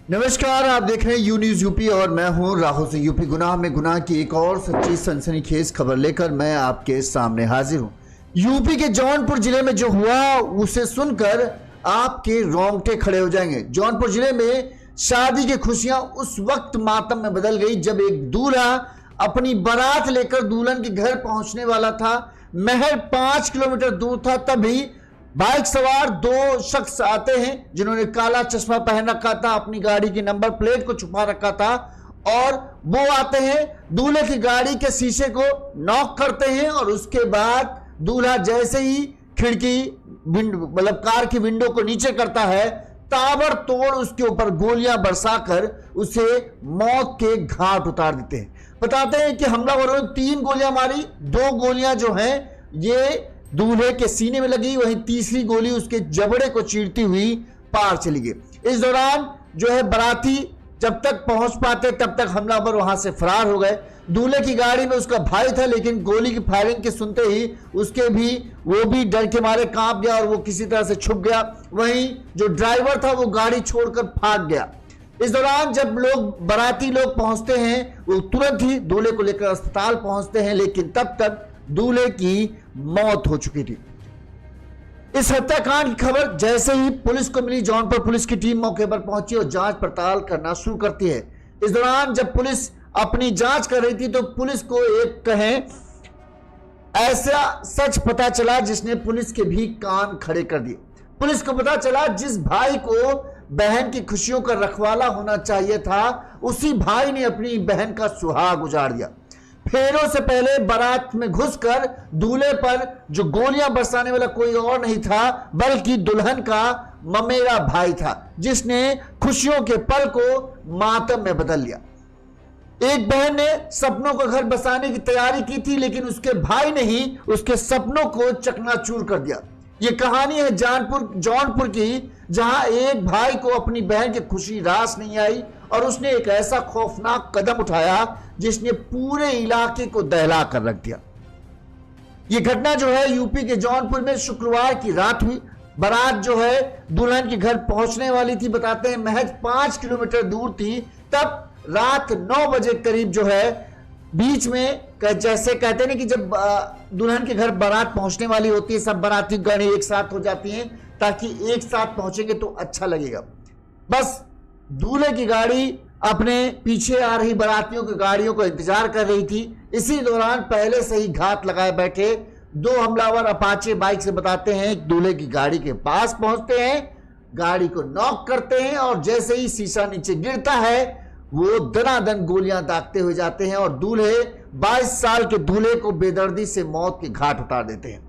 नमस्कार, आप देख रहे हैं यू न्यूज यूपी और मैं हूं राहुल सिंह। यूपी गुनाह में गुनाह की एक और सच्ची सनसनीखेज खबर लेकर मैं आपके सामने हाजिर हूं। यूपी के जौनपुर जिले में जो हुआ उसे सुनकर आपके रोंगटे खड़े हो जाएंगे। जौनपुर जिले में शादी की खुशियां उस वक्त मातम में बदल गई जब एक दूल्हा अपनी बारात लेकर दुल्हन के घर पहुंचने वाला था। महज 5 किलोमीटर दूर था, तभी बाइक सवार दो शख्स आते हैं जिन्होंने काला चश्मा पहन रखा था, अपनी गाड़ी की नंबर प्लेट को छुपा रखा था और वो आते हैं, दूल्हे की गाड़ी के शीशे को नॉक करते हैं और उसके बाद दूल्हा जैसे ही खिड़की मतलब कार की विंडो को नीचे करता है, ताबड़तोड़ उसके ऊपर गोलियां बरसाकर उसे मौत के घाट उतार देते हैं। बताते हैं कि हमलावरों ने 3 गोलियां मारी, 2 गोलियां जो हैं ये दूल्हे के सीने में लगी, वहीं तीसरी गोली उसके जबड़े को चीरती हुई पार चली गई। इस दौरान जो है बाराती जब तक पहुंच पाते तब तक हमलावर वहां से फरार हो गए। दूल्हे की गाड़ी में उसका भाई था, लेकिन गोली की फायरिंग के सुनते ही वो भी डर के मारे कांप गया और वो किसी तरह से छुप गया। वहीं जो ड्राइवर था वो गाड़ी छोड़कर भाग गया। इस दौरान जब बाराती लोग पहुंचते हैं, वो तुरंत ही दूल्हे को लेकर अस्पताल पहुंचते हैं, लेकिन तब तक दूल्हे की मौत हो चुकी थी। इस हत्याकांड की खबर जैसे ही पुलिस को मिली, जौनपुर पुलिस की टीम मौके पर पहुंची और जांच पड़ताल करना शुरू करती है। इस दौरान जब पुलिस अपनी जांच कर रही थी तो पुलिस को एक ऐसा सच पता चला जिसने पुलिस के भी कान खड़े कर दिए। पुलिस को पता चला जिस भाई को बहन की खुशियों का रखवाला होना चाहिए था, उसी भाई ने अपनी बहन का सुहाग उजाड़ दिया। फेरों से पहले बारात में घुसकर दूल्हे पर जो गोलियां बरसाने वाला कोई और नहीं था बल्कि दुल्हन का ममेरा भाई था, जिसने खुशियों के पल को मातम में बदल लिया। एक बहन ने सपनों का घर बसाने की तैयारी की थी, लेकिन उसके भाई ने ही उसके सपनों को चकनाचूर कर दिया। यह कहानी है जौनपुर की, जहां एक भाई को अपनी बहन की खुशी रास नहीं आई और उसने एक ऐसा खौफनाक कदम उठाया जिसने पूरे इलाके को दहला कर रख दिया। यह घटना जो है यूपी के जौनपुर में शुक्रवार की रात हुई। बारात जो है दुल्हन के घर पहुंचने वाली थी, बताते हैं महज 5 किलोमीटर दूर थी। तब रात 9 बजे करीब जो है बीच में जैसे कहते हैं ना कि जब दुल्हन के घर बारात पहुंचने वाली होती है, सब बाराती गाड़ी एक साथ हो जाती हैं ताकि एक साथ पहुंचेंगे तो अच्छा लगेगा। बस दूल्हे की गाड़ी अपने पीछे आ रही बारातियों की गाड़ियों को इंतजार कर रही थी। इसी दौरान पहले से ही घात लगाए बैठे 2 हमलावर अपाचे बाइक से, बताते हैं, दूल्हे की गाड़ी के पास पहुंचते हैं, गाड़ी को नॉक करते हैं और जैसे ही शीशा नीचे गिरता है वो दनादन गोलियां दागते हुए जाते हैं और 22 साल के दूल्हे को बेदर्दी से मौत के घाट उतार देते हैं।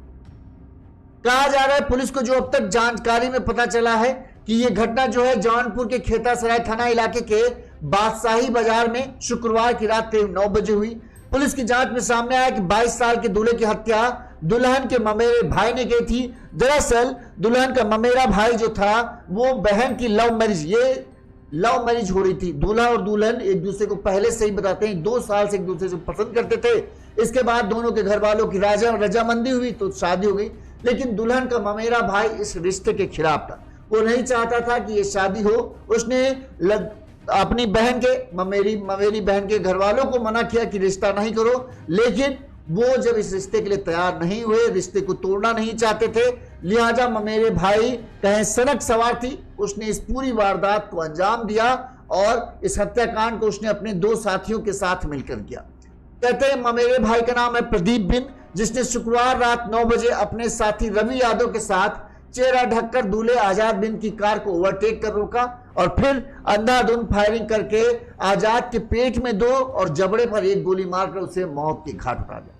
कहा जा रहा है पुलिस को जो अब तक जानकारी में पता चला है कि यह घटना जो है जौनपुर के खेतासराय थाना इलाके के बादशाही बाजार में शुक्रवार की रात करीब 9 बजे हुई। पुलिस की जांच में सामने आया कि 22 साल के दूल्हे की हत्या दुल्हन के ममेरे भाई ने की थी। दरअसल दुल्हन का ममेरा भाई जो था वो बहन की लव मैरिज हो रही थी। दूल्हा और दुल्हन एक दूसरे को पहले से ही, बताते हैं, 2 साल से एक दूसरे से पसंद करते थे। इसके बाद दोनों के घर वालों की रजामंदी हुई तो शादी हो गई, लेकिन दुल्हन का ममेरा भाई इस रिश्ते के खिलाफ था। वो नहीं चाहता था कि ये शादी हो। उसने अपनी बहन के ममेरी बहन के घर वालों को मना किया कि रिश्ता नहीं करो, लेकिन वो जब इस रिश्ते के लिए तैयार नहीं हुए, रिश्ते को तोड़ना नहीं चाहते थे, लिहाजा ममेरे भाई कहें सनक सवार थी, उसने इस पूरी वारदात को अंजाम दिया और इस हत्याकांड को उसने अपने 2 साथियों के साथ मिलकर किया। कहते हैं ममेरे भाई का नाम है प्रदीप बिन, जिसने शुक्रवार रात 9 बजे अपने साथी रवि यादव के साथ चेहरा ढककर दूल्हे आजाद बिन की कार को ओवरटेक कर रोका और फिर अंधाधुंध फायरिंग करके आजाद के पेट में 2 और जबड़े पर 1 गोली मारकर उसे मौत के घाट उतार दिया।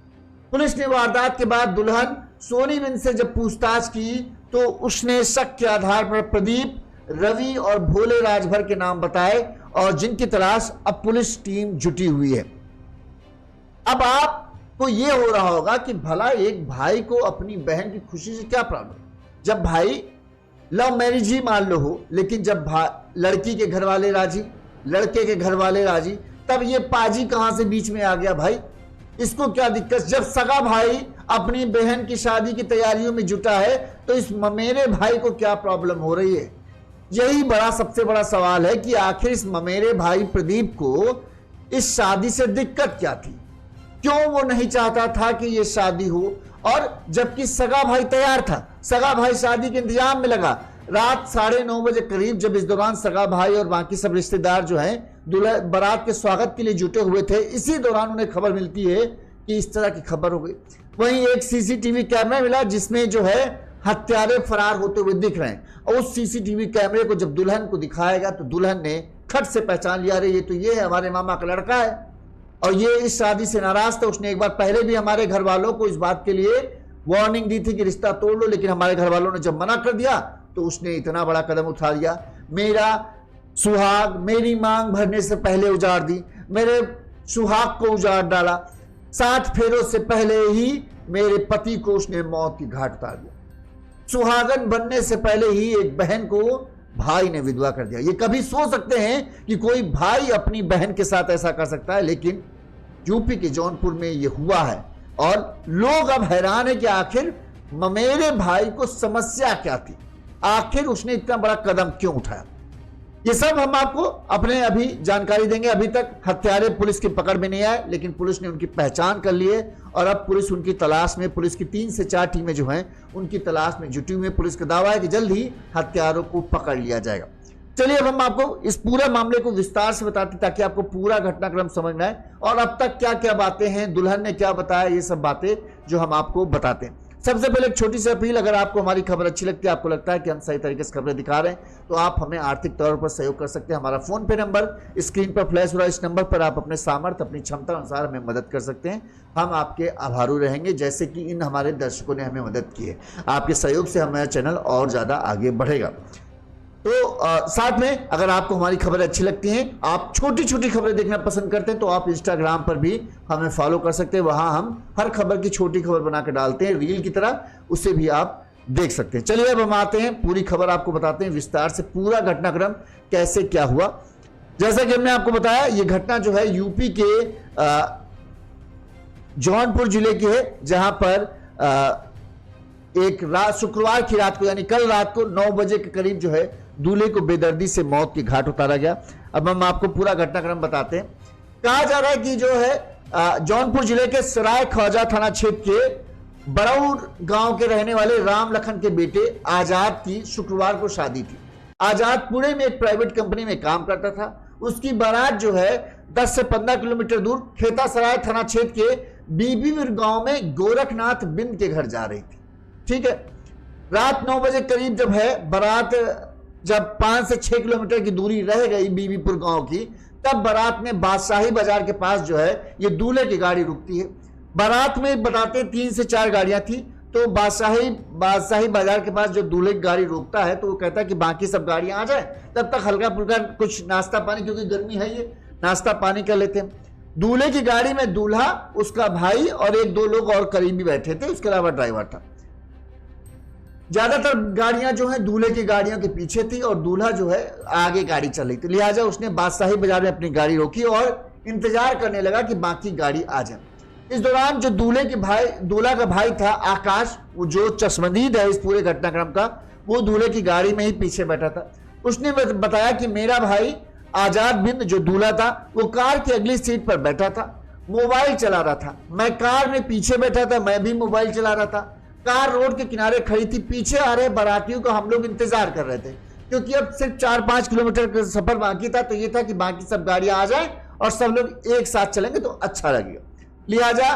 पुलिस ने वारदात के बाद दुल्हन सोनी बिन से जब पूछताछ की तो उसने शक के आधार पर प्रदीप, रवि और भोले राजभर के नाम बताए और जिनकी तलाश अब पुलिस टीम जुटी हुई है। अब आपको यह हो रहा होगा कि भला एक भाई को अपनी बहन की खुशी से क्या प्रॉब्लम, जब भाई लव मैरिज ही मान लो हो, लेकिन जब लड़की के घर वाले राजी, लड़के के घर वाले राजी, तब ये पाजी कहां से बीच में आ गया भाई? इसको क्या दिक्कत? जब सगा भाई अपनी बहन की शादी की तैयारियों में जुटा है तो इस ममेरे भाई को क्या प्रॉब्लम हो रही है? यही सबसे बड़ा सवाल है कि आखिर इस ममेरे भाई प्रदीप को इस शादी से दिक्कत क्या थी, क्यों वो नहीं चाहता था कि ये शादी हो, और जबकि सगा भाई तैयार था, सगा भाई शादी के इंतजाम में लगा। रात 9:30 बजे करीब जब इस दौरान सगा भाई और बाकी सब रिश्तेदार जो हैं दूल्हा बारात के स्वागत के लिए जुटे हुए थे, इसी दौरान उन्हें खबर मिलती है कि इस तरह की खबर हो गई। वहीं एक सीसीटीवी कैमरा मिला जिसमें जो है हत्यारे फरार होते हुए दिख रहे हैं, और उस सीसीटीवी कैमरे को जब दुल्हन को दिखाएगा तो दुल्हन ने खट से पहचान लिया, अरे ये है हमारे मामा का लड़का है, और ये इस शादी से नाराज था। उसने एक बार पहले भी हमारे घर वालों को इस बात के लिए वार्निंग दी थी कि रिश्ता तोड़ लो, लेकिन हमारे घर वालों ने जब मना कर दिया तो उसने इतना बड़ा कदम उठा लिया। मेरा सुहाग मेरी मांग भरने से पहले उजाड़ दी, मेरे सुहाग को उजाड़ डाला, 7 फेरों से पहले ही मेरे पति को उसने मौत की घाट उतार दिया, सुहागन बनने से पहले ही एक बहन को भाई ने विधवा कर दिया। ये कभी सोच सकते हैं कि कोई भाई अपनी बहन के साथ ऐसा कर सकता है, लेकिन यूपी के जौनपुर में ये हुआ है, और लोग अब हैरान है कि आखिर ममेरे भाई को समस्या क्या थी, आखिर उसने इतना बड़ा कदम क्यों उठाया। ये सब हम आपको अपने अभी जानकारी देंगे। अभी तक हत्यारे पुलिस की पकड़ में नहीं आए, लेकिन पुलिस ने उनकी पहचान कर ली है, और अब पुलिस उनकी तलाश में, पुलिस की 3 से 4 टीमें जो हैं उनकी तलाश में जुटी हुई है। पुलिस का दावा है कि जल्द ही हत्यारों को पकड़ लिया जाएगा। चलिए अब हम आपको इस पूरे मामले को विस्तार से बताते हैं ताकि आपको पूरा घटनाक्रम समझ में आए, और अब तक क्या क्या बातें हैं, दुल्हन ने क्या बताया, ये सब बातें जो हम आपको बताते हैं। सबसे पहले एक छोटी सी अपील, अगर आपको हमारी खबर अच्छी लगती है, आपको लगता है कि हम सही तरीके से खबरें दिखा रहे हैं, तो आप हमें आर्थिक तौर पर सहयोग कर सकते हैं। हमारा फोन पे नंबर स्क्रीन पर फ्लैश हो रहा है, इस नंबर पर आप अपने सामर्थ्य, अपनी क्षमता अनुसार हमें मदद कर सकते हैं। हम आपके आभारू रहेंगे, जैसे कि इन हमारे दर्शकों ने हमें मदद की है। आपके सहयोग से हमारा चैनल और ज्यादा आगे बढ़ेगा। तो साथ में अगर आपको हमारी खबरें अच्छी लगती हैं, आप छोटी छोटी खबरें देखना पसंद करते हैं, तो आप इंस्टाग्राम पर भी हमें फॉलो कर सकते हैं। वहां हम हर खबर की छोटी खबर बना के डालते हैं रील की तरह, उसे भी आप देख सकते हैं। चलिए अब हम आते हैं, पूरी खबर आपको बताते हैं विस्तार से, पूरा घटनाक्रम कैसे क्या हुआ। जैसा कि हमने आपको बताया, ये घटना जो है यूपी के जौनपुर जिले की है, जहां पर एक शुक्रवार की रात को, यानी कल रात को 9 बजे के करीब जो है दूल्हे को बेदर्दी से मौत की घाट उतारा गया। अब हम आपको पूरा घटनाक्रम बताते हैं। कहा जा रहा है कि जो है जौनपुर जिले के सराय ख्वाजा थाना क्षेत्र के बरौर गांव के रहने वाले राम लखन के बेटे आजाद की शुक्रवार को शादी थी। आजाद पुणे में एक प्राइवेट कंपनी में काम करता था। उसकी बारात जो है 10 से 15 किलोमीटर दूर खेता सराय थाना क्षेत्र के बीबीवीर गांव में गोरखनाथ बिंद के घर जा रही थी। ठीक है, रात 9 बजे करीब जब है बारात, जब 5 से 6 किलोमीटर की दूरी रह गई बीबीपुर गांव की, तब बारात में बादशाही बाजार के पास जो है ये दूल्हे की गाड़ी रुकती है। बारात में बताते 3 से 4 गाड़ियां थी, तो बादशाही बाजार के पास जो दूल्हे की गाड़ी रोकता है तो वो कहता है कि बाकी सब गाड़ियां आ जाए, तब तक हल्का फुल्का कुछ नाश्ता पानी, क्योंकि गर्मी है ये, नाश्ता पानी कर लेते हैं। दूल्हे की गाड़ी में दूल्हा, उसका भाई और 1-2 लोग और करीबी बैठे थे, उसके अलावा ड्राइवर था। ज्यादातर गाड़ियां जो है दूल्हे की गाड़ियों के पीछे थी और दूल्हा जो है आगे गाड़ी चल रही थी, लिहाजा उसने बादशाही बाजार में अपनी गाड़ी रोकी और इंतजार करने लगा कि बाकी गाड़ी आ जाए। इस दौरान जो दूल्हा का भाई था आकाश, वो जो चश्मदीद है इस पूरे घटनाक्रम का, वो दूल्हे की गाड़ी में ही पीछे बैठा था। उसने बताया कि मेरा भाई आजाद बिंद जो दूल्हा था वो कार की अगली सीट पर बैठा था, मोबाइल चला रहा था। मैं कार में पीछे बैठा था, मैं भी मोबाइल चला रहा था। कार रोड के किनारे खड़ी थी, पीछे आ रहे बारातियों को हम लोग इंतजार कर रहे थे, क्योंकि अब सिर्फ 4-5 किलोमीटर का सफर बाकी था। तो ये था कि बाकी सब गाड़ियां आ जाएं और सब लोग एक साथ चलेंगे तो अच्छा लगेगा। लिहाजा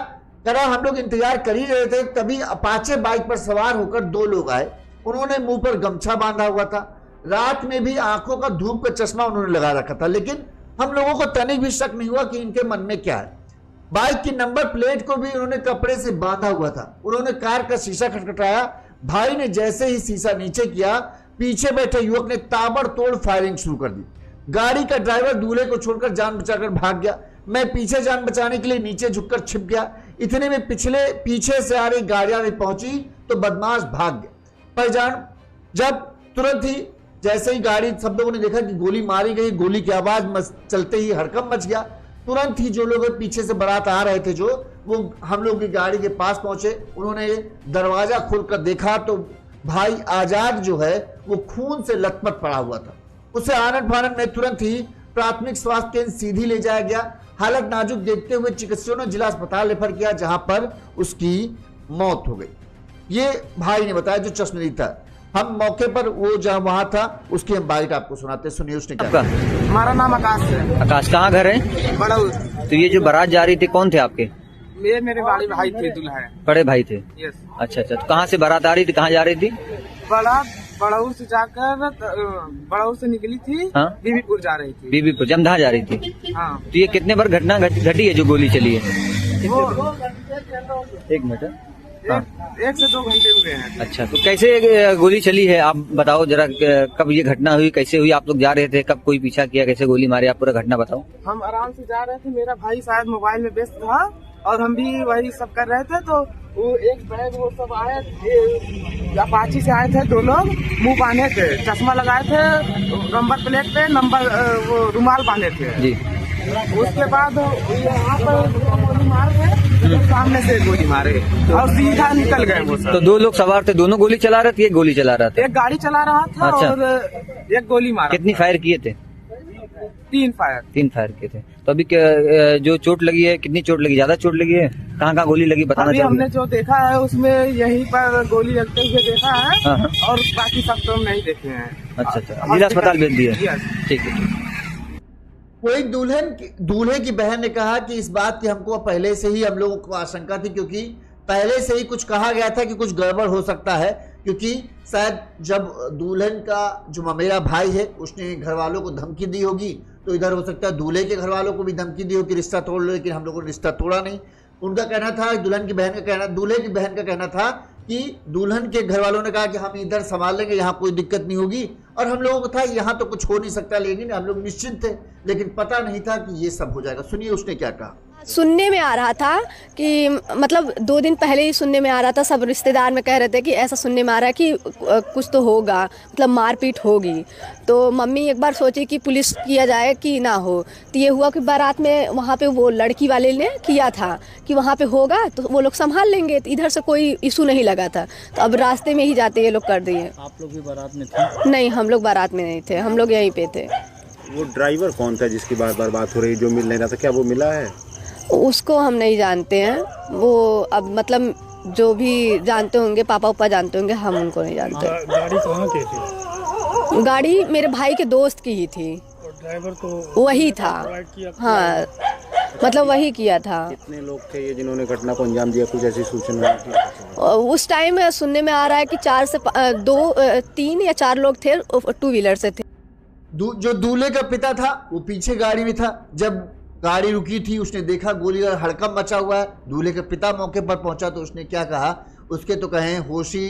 करा हम लोग इंतजार कर ही रहे थे, तभी अपाचे बाइक पर सवार होकर 2 लोग आए। उन्होंने मुंह पर गमछा बांधा हुआ था, रात में भी आंखों का धूप का चश्मा उन्होंने लगा रखा था, लेकिन हम लोगों को तनिक भी शक नहीं हुआ कि इनके मन में क्या है। बाइक की नंबर प्लेट को भी उन्होंने कपड़े से बांधा हुआ था। उन्होंने कार का शीशा खटखटाया। भाई ने जैसे ही शीशा नीचे किया, पीछे बैठे युवक ने ताबड़तोड़ फायरिंग शुरू कर दी। गाड़ी का ड्राइवर दूल्हे को छोड़कर जान बचाकर भाग गया। मैं पीछे जान बचाने के लिए नीचे झुककर छिप गया। इतने में पीछे से आ रही गाड़ियां भी पहुंची तो बदमाश भाग गया। पर जब तुरंत ही जैसे ही गाड़ी, सब लोगों ने देखा कि गोली मारी गई, गोली की आवाज चलते ही हड़कंप मच गया। तुरंत ही जो लोग पीछे से बारात आ रहे थे वो हम लोग की गाड़ी के पास पहुंचे। उन्होंने दरवाजा खोलकर देखा तो भाई आजाद जो है वो खून से लथपथ पड़ा हुआ था। उसे आनंद फानंद में तुरंत ही प्राथमिक स्वास्थ्य केंद्र सीधी ले जाया गया। हालत नाजुक देखते हुए चिकित्सकों ने जिला अस्पताल रेफर किया, जहां पर उसकी मौत हो गई। ये भाई ने बताया जो चश्मदीद था। हम मौके पर वो जहां वहां था उसकी हम बाइट आपको सुनाते हैं, सुनिए उसने क्या कहा। हमारा नाम आकाश है। आकाश, कहाँ घर है? बड़ाउर। तो ये जो बारात जा रही थी कौन थे आपके? ये मेरे बड़े भाई थे, दूल्हा है। बड़े भाई थे? यस। अच्छा अच्छा, तो कहाँ से बारात आ रही थी, कहाँ जा रही थी? बड़ाउर से जाकर बड़ाउर से निकली थी। हाँ? बीबीपुर जा रही थी। बीबीपुर जमधा जा रही थी। हाँ। तो ये कितने बार घटना घटी है जो गोली चली है? वो एक मिनट। हाँ। 1 से 2 घंटे हुए हैं। अच्छा, तो कैसे गोली चली है आप बताओ जरा, कब ये घटना हुई, कैसे हुई? आप लोग जा रहे थे, कब कोई पीछा किया, कैसे गोली मारी, आप पूरा घटना बताओ। हम आराम से जा रहे थे, मेरा भाई शायद मोबाइल में व्यस्त था और हम भी वही सब कर रहे थे। तो वो एक बैग वो सब आए, अपाची से आए थे 2 लोग, मुंह बांधे थे, चश्मा लगाए थे, नंबर प्लेट पे नंबर वो रुमाल बांधे थे जी। उसके बाद यहाँ पर गोली मार गए, सामने से गोली मारे और सीधा निकल गए वो सब। तो 2 लोग सवार थे, दोनों गोली चला रहे थे, एक गोली चला रहा था? एक गाड़ी चला रहा था। अच्छा। और एक गोली मारा। कितनी फायर किए थे? 3 फायर। 3 फायर किए थे। तो अभी जो चोट लगी है, कितनी चोट लगी, ज्यादा चोट लगी है? कहाँ कहाँ गोली लगी बताना अभी चाहिए। हमने जो देखा है उसमें यहीं पर गोली लगते हुए देखा है। हाँ, हाँ। और बाकी सब तो हम नहीं देखे हैं। अच्छा अच्छा, जिला अस्पताल भेज दिया? यस। ठीक है। वही दूल्हे की बहन ने कहा कि इस बात की हमको पहले से ही हम लोगों को आशंका थी, क्योंकि पहले से ही कुछ कहा गया था कि कुछ गड़बड़ हो सकता है, क्योंकि शायद जब दुल्हन का जो ममेरा भाई है उसने घर वालों को धमकी दी होगी, तो इधर हो सकता है दूल्हे के घर वालों को भी धमकी दी हो कि रिश्ता तोड़ लो, लेकिन हम लोगों ने रिश्ता तोड़ा नहीं। उनका कहना था, दुल्हन की बहन का कहना, दूल्हे की बहन का कहना था कि दुल्हन के घर वालों ने कहा कि हम इधर संभाल लेंगे, यहाँ कोई दिक्कत नहीं होगी। और हम लोगों को था यहाँ तो कुछ हो नहीं सकता, लेकिन हम लोग निश्चिंत थे, लेकिन पता नहीं था कि ये सब हो जाएगा। सुनिए उसने क्या कहा। सुनने में आ रहा था कि मतलब 2 दिन पहले ही सुनने में आ रहा था, सब रिश्तेदार में कह रहे थे कि ऐसा सुनने में आ रहा है कि कुछ तो होगा, मतलब मारपीट होगी। तो मम्मी एक बार सोची कि पुलिस किया जाए कि ना हो। तो ये हुआ कि बारात में वहाँ पे वो लड़की वाले ने किया था कि वहाँ पे होगा तो वो लोग संभाल लेंगे, तो इधर से कोई इशू नहीं लगा था। तो अब रास्ते में ही जाते ये लोग कर दिए। आप लोग भी बारात में थे? नहीं, हम लोग बारात में नहीं थे, हम लोग यहीं पे थे। वो ड्राइवर कौन था जिसकी बार बार बात हो रही, जो मिल नहीं रहा था, क्या वो मिला है? उसको हम नहीं जानते हैं। वो अब मतलब जो भी जानते होंगे, पापा उपा जानते होंगे, हम उनको नहीं जानते। गाड़ी कहाँ की थी? गाड़ी मेरे भाई के दोस्त की ही थी। और ड्राइवर तो वही था। हाँ, मतलब वही किया था। कितने लोग थे ये जिन्होंने घटना को अंजाम दिया, कुछ ऐसी सूचना थी? उस टाइम सुनने में आ रहा है कि 3 या 4 लोग थे, 2 व्हीलर से थे। जो दूल्हे का पिता था वो पीछे गाड़ी में था। जब गाड़ी रुकी थी उसने देखा गोली का हड़कंप मचा हुआ है। दूल्हे के पिता मौके पर पहुंचा तो उसने क्या कहा, उसके तो कहें होश ही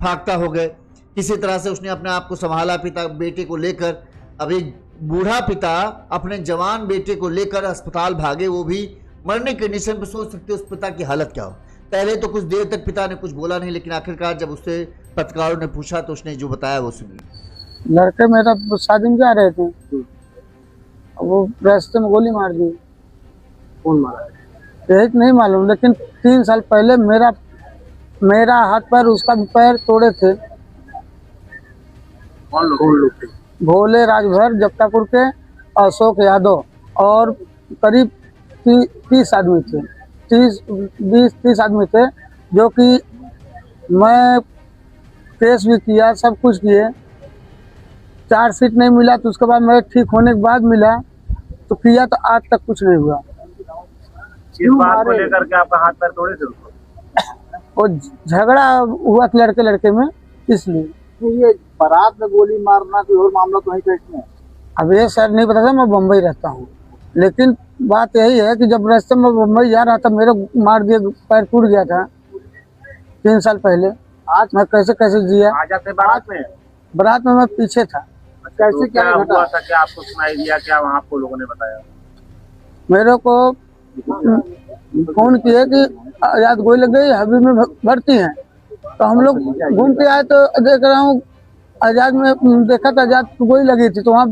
फाख्ता हो गए। किसी तरह से उसने अपने आप को संभाला, पिता बेटे को लेकर। अभी बूढ़ा पिता अपने जवान बेटे को लेकर अस्पताल भागे, वो भी मरने के कंडीशन पर। सोच सकते उस पिता की हालत क्या हो। पहले तो कुछ देर तक पिता ने कुछ बोला नहीं, लेकिन आखिरकार जब उससे पत्रकारों ने पूछा तो उसने जो बताया वो सुनिए। लड़के मेरा शादी में जा रहे थे, वो रास्ते में गोली मार दी। कौन मारा? यही नहीं मालूम, लेकिन 3 साल पहले मेरा हाथ पैर, उसका भी पैर तोड़े थे। कौन लोग थे? भोले राजभर जप्तापुर के, अशोक यादव, और करीब 30 आदमी थे। 20-30 आदमी थे, जो कि मैं केस भी किया, सब कुछ किए। चार्जशीट नहीं मिला, तो उसके बाद मैं ठीक होने के बाद मिला तो किया, तो आज तक कुछ नहीं हुआ। इस बात को लेकर के आपका हाथ पैर तोड़े थे उसको? वो झगड़ा हुआ था लड़के में, इसलिए। ये बारात में गोली मारना कोई और मामला तो नहीं पेश में? अब ये सर नहीं पता था, मैं बम्बई रहता हूँ। लेकिन बात यही है कि जब रास्ते में बम्बई जा रहा था, मेरे मार दिए, पैर टूट गया था 3 साल पहले। आज मैं कैसे जिया। आज आपके बारात में मैं पीछे था। कैसे क्या हुआ था, क्या आपको सुनाई दिया, क्या वहाँ आपको लोगों ने बताया? मेरे को फोन किए कि आजाद गोली लग गई, हबी में भर्ती हैं। तो हम लोग घूम के आए तो देख रहा हूँ आजाद में, देखा था आजाद को गोली लगी थी, तो वहाँ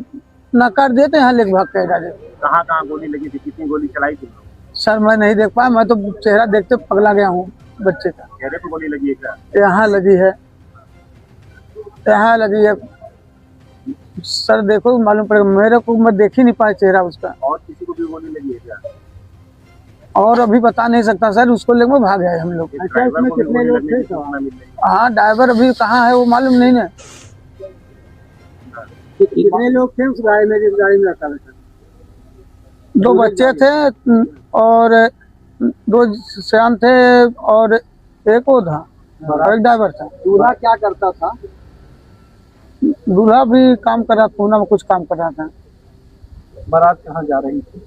नकार देते हैं, लेके भाग के आजाद। कहाँ कहाँ गोली लगी थी, कितनी गोली चलाई थी? सर मैं नहीं देख पाया, मैं तो चेहरा देखते पगला गया हूँ बच्चे का। चेहरे पे गोली लगी है क्या? यहाँ लगी है। यहाँ लगी है। सर देखो मालूम पड़ेगा, मेरे को मैं देख ही नहीं पाया चेहरा उसका। और किसी को भी गोली लगी है क्या? और अभी बता नहीं सकता सर, उसको लेकर भाग गए हम लोग। ड्राइवर को भी गोली लगने की सूचना मिल रही है। हाँ ड्राइवर अभी कहाँ है वो मालूम नहीं ना। कितने लोग थे उस गाड़ी में जिस गाड़ी में रखा था? 2 बच्चे थे और 2 श्याम थे और एक वो था, एक ड्राइवर था। दूल्हा क्या करता था? दूल्हा भी काम कर रहा, पूना में कुछ काम कर रहा था। बारात कहाँ जा रही थी?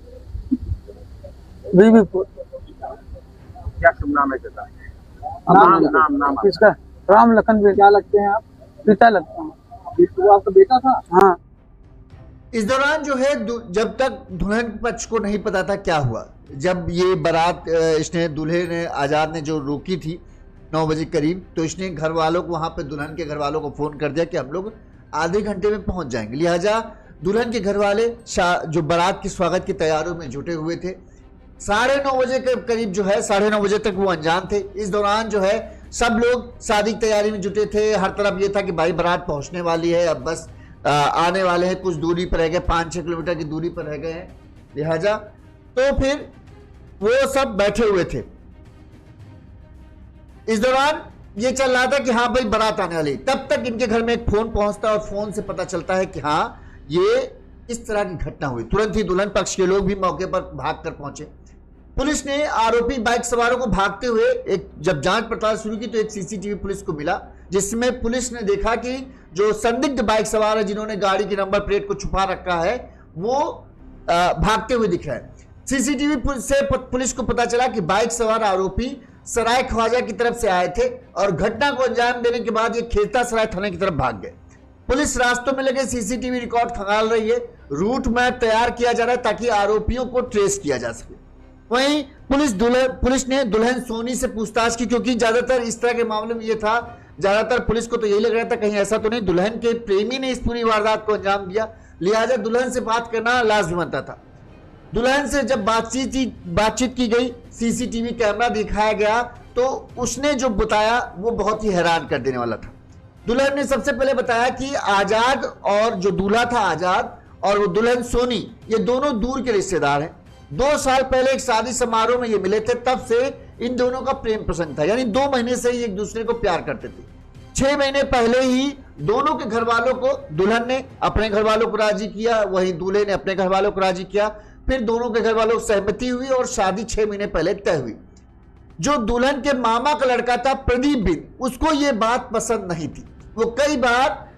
बीबीपुर। क्या शुभ नाम है पिता? नाम किसका? राम लखन भी। क्या लगते हैं आप? पिता लगता हूँ। आपका बेटा था? हाँ। इस दौरान जो है जब तक दुल्हन पक्ष को नहीं पता था क्या हुआ, जब ये बारात इसने दूल्हे ने आजाद ने जो रोकी थी 9 बजे करीब, तो इसने घर वालों को, वहां पे दुल्हन के घर वालों को फोन कर दिया कि हम लोग आधे घंटे में पहुंच जाएंगे। लिहाजा दुल्हन के घर वाले जो बारात के स्वागत की तैयारियों में जुटे हुए थे। 9:30 बजे के करीब जो है, 9:30 बजे तक वो अनजान थे। इस दौरान जो है सब लोग शादी की तैयारी में जुटे थे। हर तरफ ये था कि भाई बारात पहुंचने वाली है, अब बस आने वाले हैं, कुछ दूरी पर रह गए, 5-6 किलोमीटर की दूरी पर रह गए हैं। लिहाजा तो फिर वो सब बैठे हुए थे। इस दौरान ये चल रहा था कि हाँ भाई बारात आने वाली। तब तक इनके घर में एक फोन पहुंचता है और फोन से पता चलता है कि हाँ ये इस तरह की घटना हुई। तुरंत ही दुल्हन पक्ष के लोग भी मौके पर भागकर पहुंचे। पुलिस ने आरोपी बाइक सवारों को भागते हुए जब जांच पड़ताल शुरू की तो एक सीसीटीवी पुलिस को मिला, जिसमें पुलिस ने देखा कि जो संदिग्ध बाइक सवार है जिन्होंने गाड़ी की नंबर प्लेट को छुपा रखा है वो भागते हुए दिख रहा है। सीसीटीवी से पुलिस को पता चला कि बाइक सवार आरोपी सराय ख्वाजा की तरफ से आए थे और घटना को अंजाम देने के बाद ये खेता सराय थाने की तरफ भाग गए। पुलिस रास्तों में लगे सीसीटीवी रिकॉर्ड खंगाल रही है, रूट मैप तैयार किया जा रहा है ताकि आरोपियों को ट्रेस किया जा सके। वहीं पुलिस ने दुल्हन सोनी से पूछताछ की, क्योंकि ज्यादातर इस तरह के मामले में ये था, ज्यादातर पुलिस को तो यही लग रहा था कहीं ऐसा तो नहीं दुल्हन के प्रेमी ने इस पूरी वारदात को अंजाम दिया। लिहाजा दुल्हन से बात करना लाजमी बनता था। दुल्हन से जब बातचीत की गई, सीसीटीवी कैमरा दिखाया गया, तो उसने जो बताया वो बहुत ही हैरान कर देने वाला था। दुल्हन ने सबसे पहले बताया कि आजाद और जो दूल्हा था आजाद और वो दुल्हन सोनी, ये दोनों दूर के रिश्तेदार हैं। 2 साल पहले एक शादी समारोह में ये मिले थे, तब से इन दोनों का प्रेम प्रसंग था, यानी 2 महीने से ही एक दूसरे को प्यार करते थे। 6 महीने पहले ही दोनों के घर वालों को, दुल्हन ने अपने घर वालों को राजी किया, वहीं दूल्हे ने अपने घर वालों को राजी किया, फिर दोनों के घर वालों को सहमति हुई और शादी 6 महीने पहले तय हुई। जो दुल्हन के मामा का लड़का था प्रदीप बिंद, उसको ये बात पसंद नहीं थी। वो कई बार,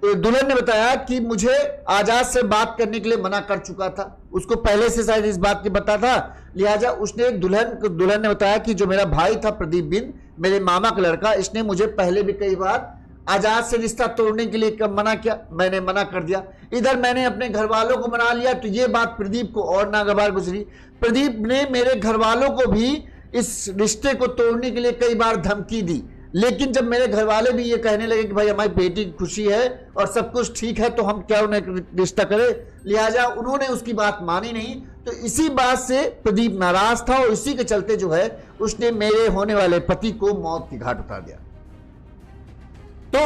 दुल्हन ने बताया कि मुझे आजाद से बात करने के लिए मना कर चुका था, उसको पहले से शायद इस बात की पता था। लिहाजा उसने दुल्हन ने बताया कि जो मेरा भाई था प्रदीप बिंद, मेरे मामा का लड़का, इसने मुझे पहले भी कई बार आजाद से रिश्ता तोड़ने के लिए मना किया, मैंने मना कर दिया। इधर मैंने अपने घर वालों को मना लिया तो ये बात प्रदीप को और नागवार गुजरी। प्रदीप ने मेरे घर वालों को भी इस रिश्ते को तोड़ने के लिए कई बार धमकी दी, लेकिन जब मेरे घर वाले भी ये कहने लगे कि भाई हमारी बेटी की खुशी है और सब कुछ ठीक है तो हम क्या उन्हें रिश्ता करें, लिहाजा उन्होंने उसकी बात मानी नहीं। तो इसी बात से प्रदीप नाराज था और इसी के चलते जो है उसने मेरे होने वाले पति को मौत की घाट उतार दिया। तो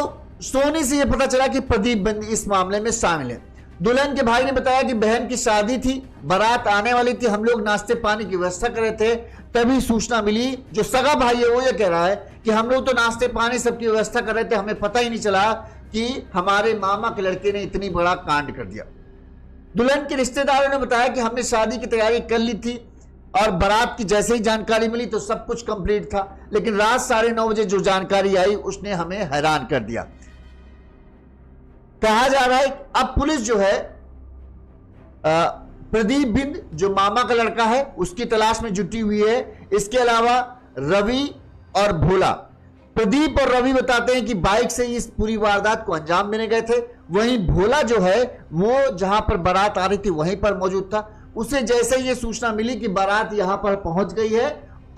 सोनी से यह पता चला कि प्रदीप बिंद इस मामले में शामिल है। दुल्हन के भाई ने बताया कि बहन की शादी थी, बारात आने वाली थी, हम लोग नाश्ते पानी की व्यवस्था कर रहे थे, तभी सूचना मिली। जो सगा भाई है वो ये कह रहा है कि हम लोग तो नाश्ते पानी सबकी व्यवस्था कर रहे थे, हमें पता ही नहीं चला कि हमारे मामा के लड़के ने इतनी बड़ा कांड कर दिया। दुल्हन के रिश्तेदारों ने बताया कि हमने शादी की तैयारी कर ली थी और बारात की जैसे ही जानकारी मिली तो सब कुछ कंप्लीट था, लेकिन रात 9:30 बजे जो जानकारी आई उसने हमें हैरान कर दिया। कहा जा रहा है अब पुलिस जो है प्रदीप बिंद जो मामा का लड़का है उसकी तलाश में जुटी हुई है। इसके अलावा रवि और भोला, प्रदीप और रवि बताते हैं कि बाइक से इस पूरी वारदात को अंजाम देने गए थे, वहीं भोला जो है वो जहां पर बारात आ रही थी वहीं पर मौजूद था। उसे जैसे ही ये सूचना मिली कि बारात यहां पर पहुंच गई है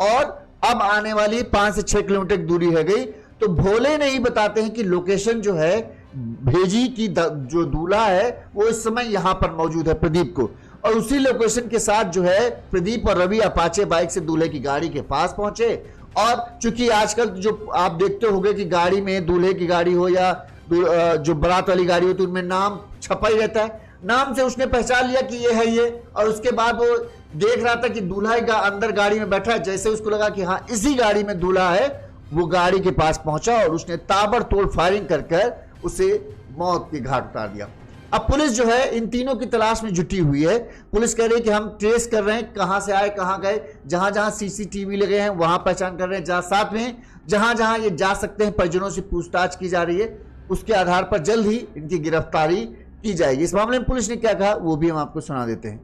और अब आने वाली 5 से 6 किलोमीटर की दूरी रह गई, तो भोले ने ही बताते हैं कि लोकेशन जो है भेजी की जो दूल्हा है वो इस समय यहां पर मौजूद है प्रदीप को, और उसी लोकेशन के साथ जो है प्रदीप और रवि अपाचे बाइक से दूल्हे की गाड़ी के पास पहुंचे। और चूंकि आजकल जो आप देखते होंगे कि गाड़ी में दूल्हे की गाड़ी हो या जो बारात वाली गाड़ी होती है उनमें नाम छपा ही रहता है। नाम से उसने पहचान लिया कि ये है ये, और उसके बाद वो देख रहा था कि दूल्हा अंदर गाड़ी में बैठा है। जैसे उसको लगा कि हाँ इसी गाड़ी में दूल्हा है, वो गाड़ी के पास पहुंचा और उसने ताबड़तोड़ फायरिंग कर उसे मौत के घाट उतार दिया। अब पुलिस जो है इन तीनों की तलाश में जुटी हुई है। पुलिस कह रही है कि हम ट्रेस कर रहे हैं कहां से आए कहां गए, जहां जहां सीसीटीवी लगे हैं वहां पहचान कर रहे हैं, जहां साथ में जहां जहां ये जा सकते हैं परिजनों से पूछताछ की जा रही है। उसके आधार पर जल्द ही इनकी गिरफ्तारी की जाएगी। इस मामले में पुलिस ने क्या कहा वो भी हम आपको सुना देते हैं।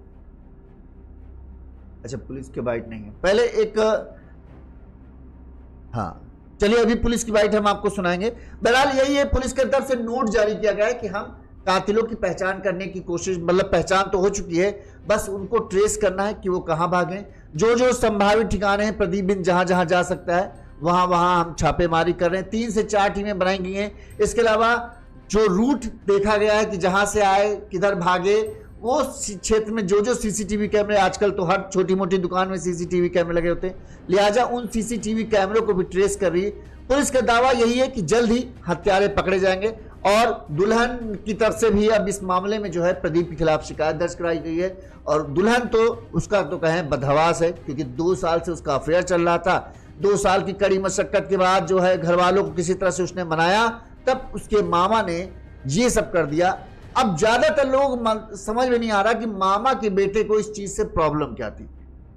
अच्छा, पुलिस की बाइट नहीं है, पहले एक हाँ चलिए अभी पुलिस की बाइट हम आपको सुनाएंगे। बहरहाल यही है, पुलिस की तरफ से नोट जारी किया गया है कि हम कातिलों की पहचान करने की कोशिश, मतलब पहचान तो हो चुकी है, बस उनको ट्रेस करना है कि वो कहां भागे। जो जो संभावित ठिकाने हैं प्रदीप बिंद जहां जहां जा सकता है वहां वहां हम छापेमारी कर रहे हैं। 3 से 4 टीमें बनाई गई हैं। इसके अलावा जो रूट देखा गया है कि जहां से आए किधर भागे, वो क्षेत्र में जो जो सीसीटीवी कैमरे, आजकल तो हर छोटी मोटी दुकान में सीसीटीवी कैमरे लगे होते हैं, लिहाजा उन सीसीटीवी कैमरों को भी ट्रेस कर रही है पुलिस। का दावा यही है कि जल्द ही हत्यारे पकड़े जाएंगे। और दुल्हन की तरफ से भी अब इस मामले में जो है प्रदीप के खिलाफ शिकायत दर्ज कराई गई है। और दुल्हन तो उसका तो कहें बदहवास है, क्योंकि 2 साल से उसका अफेयर चल रहा था। 2 साल की कड़ी मशक्कत के बाद जो है घर वालों को किसी तरह से उसने मनाया, तब उसके मामा ने ये सब कर दिया। अब ज्यादातर लोग समझ में नहीं आ रहा कि मामा के बेटे को इस चीज से प्रॉब्लम क्या थी।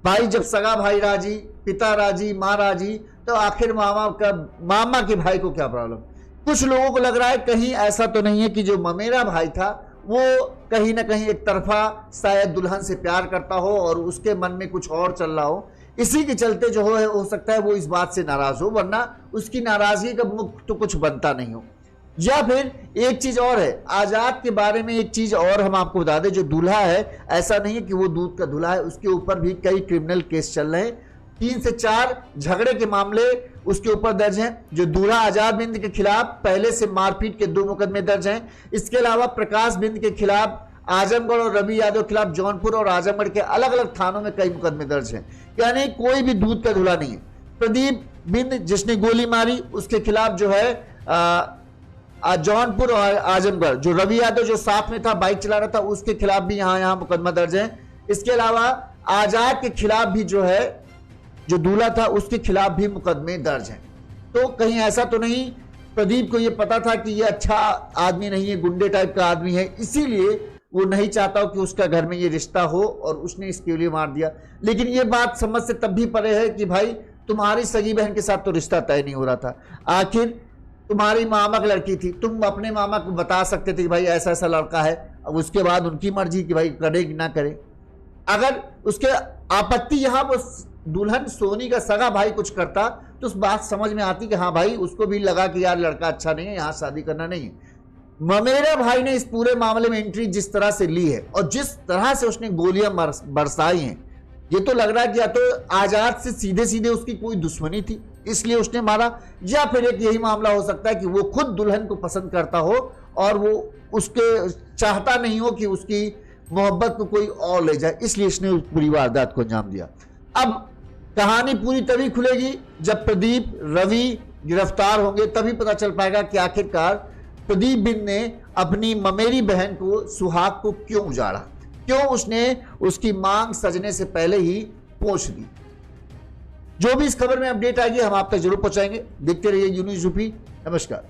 भाई जब सगा भाई राजी, पिता राजी, माँ राजी, तो आखिर मामा के भाई को क्या प्रॉब्लम। कुछ लोगों को लग रहा है कहीं ऐसा तो नहीं है कि जो ममेरा भाई था वो कहीं ना कहीं एक तरफा शायद दुल्हन से प्यार करता हो और उसके मन में कुछ और चल रहा हो, इसी के चलते जो हो सकता है वो इस बात से नाराज हो, वरना उसकी नाराजगी का मुख तो कुछ बनता नहीं हो। या फिर एक चीज और है, आजाद के बारे में एक चीज और हम आपको बता दें, जो दूल्हा है ऐसा नहीं है कि वो दूध का दूल्हा है, उसके ऊपर भी कई क्रिमिनल केस चल रहे हैं। 3 से 4 झगड़े के मामले उसके ऊपर दर्ज हैं। जो दूल्हा आजाद बिंद के खिलाफ पहले से मारपीट के 2 मुकदमे दर्ज हैं। इसके अलावा प्रकाश बिंद के खिलाफ आजमगढ़ और रवि यादव के खिलाफ जौनपुर और आजमगढ़ के अलग अलग थानों में कई मुकदमे दर्ज हैं। यानी कोई भी दूध का दूल्हा नहीं है। प्रदीप बिंद जिसने गोली मारी उसके खिलाफ जो है जौनपुर और आजमगढ़, जो रवि यादव जो साथ में था बाइक चला रहा था उसके खिलाफ भी यहां मुकदमा दर्ज है। इसके अलावा आजाद के खिलाफ भी जो है, जो दूल्हा था उसके खिलाफ भी मुकदमे दर्ज हैं। तो कहीं ऐसा तो नहीं प्रदीप को यह पता था कि यह अच्छा आदमी नहीं है, गुंडे टाइप का आदमी है, इसीलिए वो नहीं चाहता कि उसका घर में ये रिश्ता हो और उसने इसके लिए मार दिया। लेकिन ये बात समझ से तब भी परे है कि भाई तुम्हारी सगी बहन के साथ तो रिश्ता तय नहीं हो रहा था, आखिर तुम्हारी मामा की लड़की थी, तुम अपने मामा को बता सकते थे कि भाई ऐसा ऐसा लड़का है। अब उसके बाद उनकी मर्जी कि भाई करे कि ना करे। अगर उसके आपत्ति यहाँ पर दुल्हन सोनी का सगा भाई कुछ करता तो उस बात समझ में आती कि हाँ भाई उसको भी लगा कि यार लड़का अच्छा नहीं है, यहाँ शादी करना नहीं है। ममेरा भाई ने इस पूरे मामले में एंट्री जिस तरह से ली है और जिस तरह से उसने गोलियां बरसाई हैं, ये तो लग रहा है कि या तो आजाद से सीधे सीधे उसकी कोई दुश्मनी थी इसलिए उसने मारा, या फिर एक यही मामला हो सकता है कि वो खुद दुल्हन को पसंद करता हो और वो उसके चाहता नहीं हो कि उसकी मोहब्बत को कोई और ले जाए, इसलिए इसने उस पूरी वारदात को अंजाम दिया। अब कहानी पूरी तभी खुलेगी जब प्रदीप रवि गिरफ्तार होंगे, तभी पता चल पाएगा कि आखिरकार प्रदीप बिंद ने अपनी ममेरी बहन को सुहाग को क्यों उजाड़ा, क्यों उसने उसकी मांग सजने से पहले ही पोंछ दी। जो भी इस खबर में अपडेट आएगी हम आप तक जरूर पहुंचाएंगे। देखते रहिए यूनिज़ यूपी। नमस्कार।